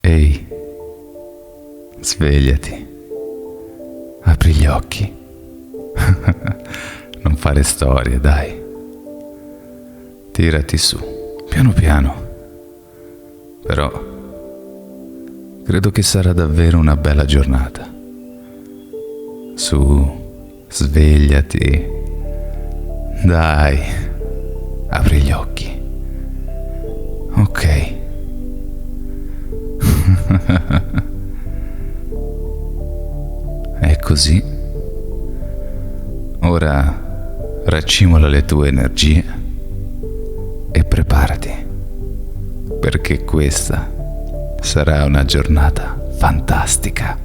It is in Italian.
Ehi, svegliati, apri gli occhi. Non fare storie, dai. Tirati su, piano piano. Però credo che sarà davvero una bella giornata. Su, svegliati. Dai, apri gli occhi. Ok. È così. Ora raccimola le tue energie e preparati, perché questa sarà una giornata fantastica.